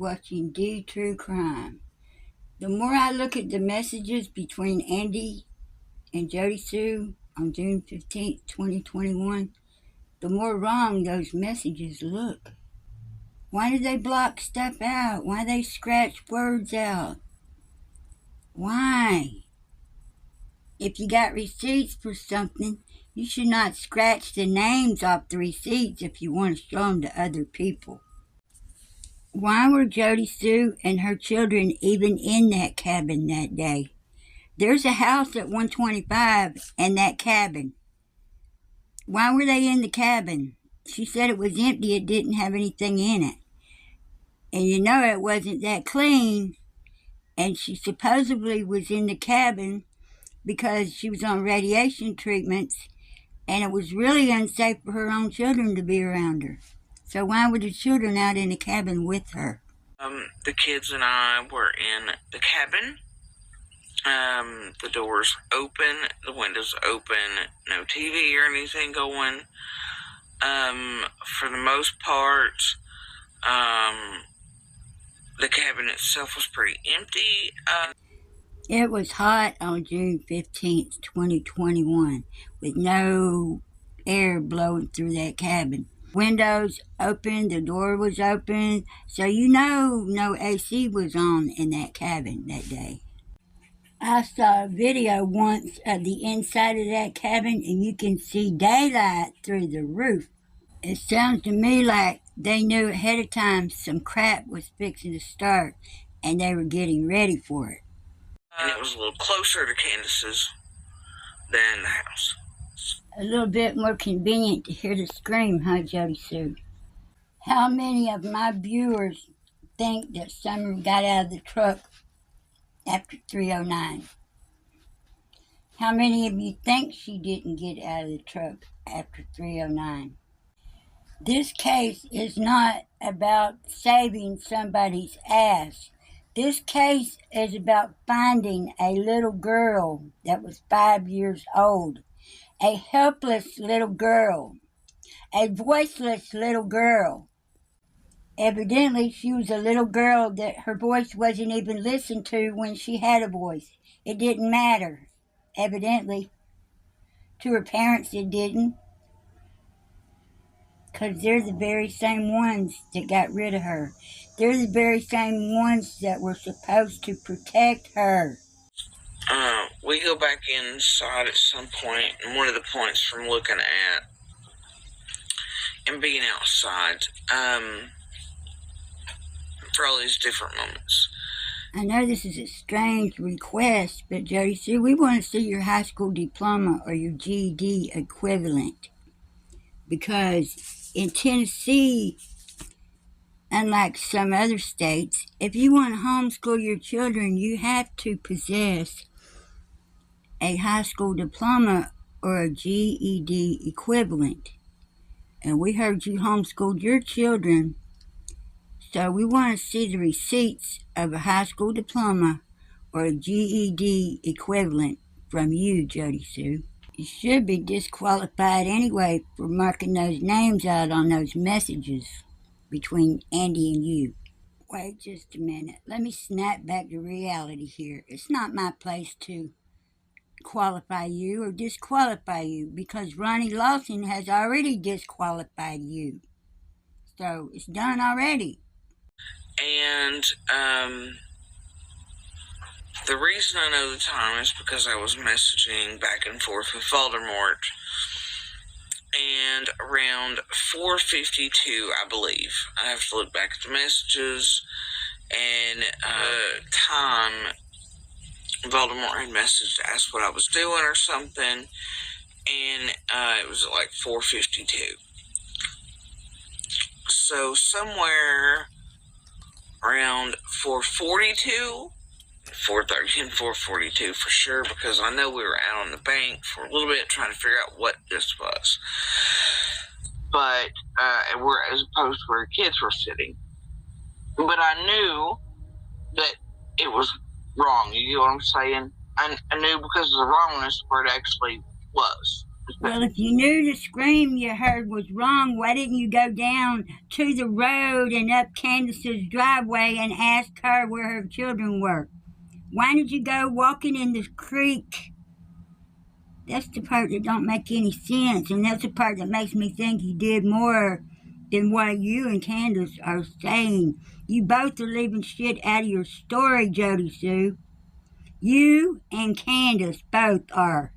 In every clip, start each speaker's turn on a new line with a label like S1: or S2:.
S1: watching The True Crime. The more I look at the messages between Andy and JodiSue on June 15th, 2021, the more wrong those messages look. Why do they block stuff out? Why do they scratch words out? Why? If you got receipts for something, you should not scratch the names off the receipts if you want to show them to other people. Why were JodiSue and her children even in that cabin that day? There's a house at 125 and that cabin. Why were they in the cabin? She said it was empty, it didn't have anything in it. And you know it wasn't that clean. And she supposedly was in the cabin because she was on radiation treatments and it was really unsafe for her own children to be around her. So why were the children out in the cabin with her?
S2: The kids and I were in the cabin. The doors open, the windows open, no TV or anything going. For the most part, the cabin itself was pretty empty.
S1: It was hot on June 15th, 2021, with no air blowing through that cabin. Windows open, the door was open, so you know no AC was on in that cabin that day. I saw a video once of the inside of that cabin and you can see daylight through the roof. It sounds to me like they knew ahead of time some crap was fixing to start and they were getting ready for it.
S2: And it was a little closer to Candace's than the house.
S1: A little bit more convenient to hear the scream, huh, JodiSue? How many of my viewers think that Summer got out of the truck after 3:09? How many of you think she didn't get out of the truck after 3:09? This case is not about saving somebody's ass. This case is about finding a little girl that was 5 years old. A helpless little girl, a voiceless little girl. Evidently, she was a little girl that her voice wasn't even listened to when she had a voice. It didn't matter, evidently. To her parents, it didn't. Because they're the very same ones that got rid of her. They're the very same ones that were supposed to protect her.
S2: We go back inside at some point, and one of the points from looking at and being outside, for all these different moments.
S1: I know this is a strange request, but JodiSue, we want to see your high school diploma or your GED equivalent. Because in Tennessee, unlike some other states, if you want to homeschool your children, you have to possess a high school diploma or a GED equivalent. And we heard you homeschooled your children, so we want to see the receipts of a high school diploma or a GED equivalent from you, JodiSue. You should be disqualified anyway for marking those names out on those messages between Andy and you. Wait just a minute. Let me snap back to reality here. It's not my place to qualify you or disqualify you because Ronnie Lawson has already disqualified you. So it's done already.
S2: And the reason I know the time is because I was messaging back and forth with Voldemort. And around 4:52, I believe, I have to look back at the messages and time. Voldemort had messaged to ask what I was doing or something, and it was like 4:52. So somewhere around 4:42, 4:30 and 4:42 for sure, because I know we were out on the bank for a little bit trying to figure out what this was. But we're as opposed to where kids were sitting. But I knew that it was wrong. You get what I'm saying? I knew because of the wrongness where it actually was.
S1: Well, if you knew the scream you heard was wrong, why didn't you go down to the road and up Candace's driveway and ask her where her children were? Why did you go walking in the creek? That's the part that don't make any sense, and that's the part that makes me think you did more than what you and Candace are saying. You both are leaving shit out of your story, JodiSue. You and Candace both are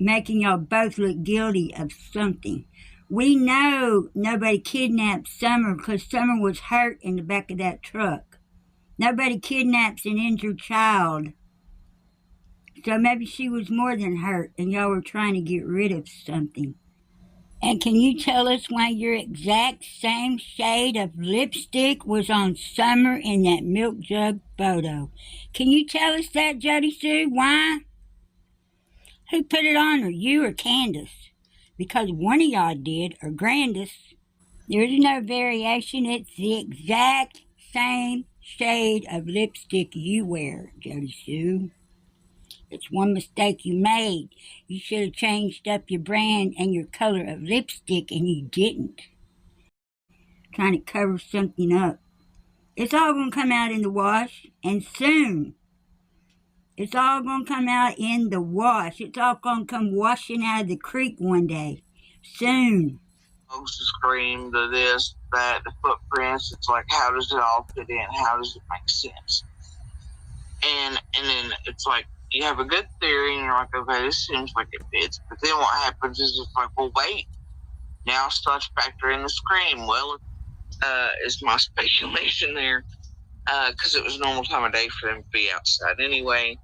S1: making y'all both look guilty of something. We know nobody kidnapped Summer because Summer was hurt in the back of that truck. Nobody kidnaps an injured child. So maybe she was more than hurt and y'all were trying to get rid of something. And can you tell us why your exact same shade of lipstick was on Summer in that milk jug photo? Can you tell us that, JodiSue? Why? Who put it on her, you or Candace? Because one of y'all did, or Grandis. There's no variation. It's the exact same shade of lipstick you wear, JodiSue. It's one mistake you made. You should have changed up your brand and your color of lipstick, and you didn't. Trying to cover something up. It's all going to come out in the wash, and soon. It's all going to come out in the wash. It's all going to come washing out of the creek one day. Soon.
S2: Folks scream, the this, that, the footprints. It's like, how does it all fit in? How does it make sense? And then it's like, you have a good theory, and you're like, okay, this seems like it fits. But then what happens is it's like, well, wait. Now starts to factor in the scream. Well, is my speculation there. Because it was a normal time of day for them to be outside anyway.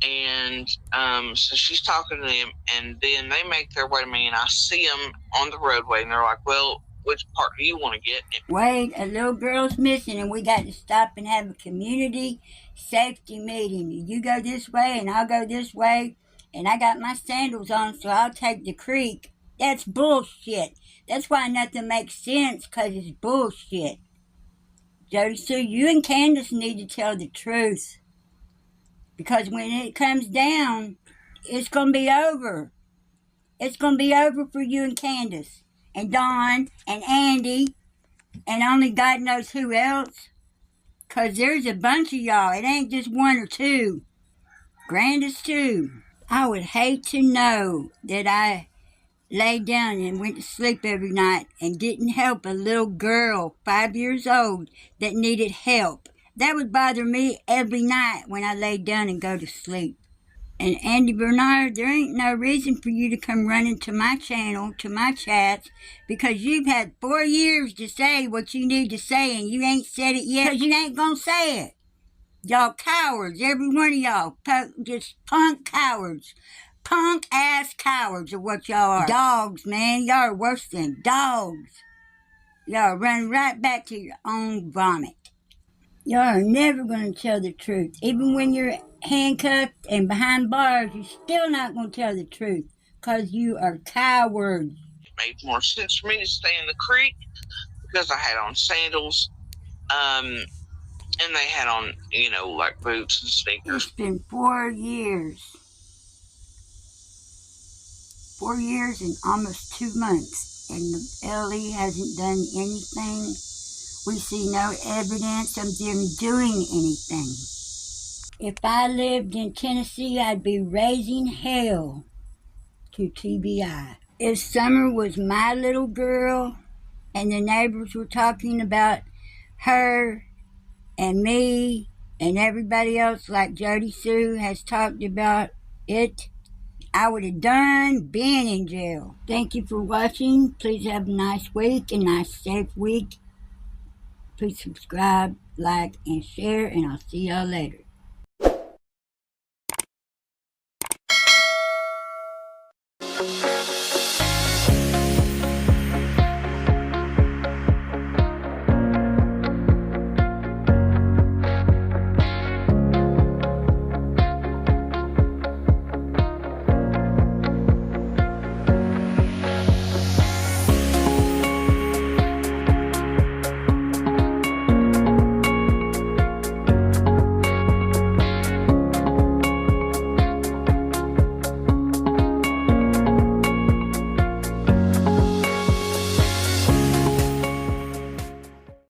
S2: And so she's talking to them, and then they make their way to me, and I see them on the roadway, and they're like, well, which part do you want to get?
S1: Wait, a little girl's missing, and we got to stop and have a community safety meeting. You go this way, and I'll go this way, and I got my sandals on, so I'll take the creek. That's bullshit. That's why nothing makes sense, because it's bullshit. JodiSue, you and Candace need to tell the truth. Because when it comes down, it's going to be over. It's going to be over for you and Candace. And Dawn, and Andy, and only God knows who else. Because there's a bunch of y'all. It ain't just one or two. Grandest too. I would hate to know that I laid down and went to sleep every night and didn't help a little girl, 5 years old, that needed help. That would bother me every night when I laid down and go to sleep. And Andy Bernard, there ain't no reason for you to come running to my channel, to my chats, because you've had 4 years to say what you need to say, and you ain't said it yet, because you ain't gonna say it. Y'all cowards, every one of y'all, just punk cowards. Punk-ass cowards are what y'all are. Dogs, man, y'all are worse than dogs. Y'all run right back to your own vomit. Y'all are never going to tell the truth. Even when you're handcuffed and behind bars, you're still not going to tell the truth. Because you are cowards.
S2: It made more sense for me to stay in the creek because I had on sandals. And they had on, like boots and sneakers.
S1: It's been 4 years. 4 years and almost 2 months. And the LE hasn't done anything. We see no evidence of them doing anything. If I lived in Tennessee, I'd be raising hell to TBI. If Summer was my little girl and the neighbors were talking about her and me and everybody else like JodiSue has talked about it, I would have been in jail. Thank you for watching. Please have a nice week, a nice safe week. Please subscribe, like, and share, and I'll see y'all later.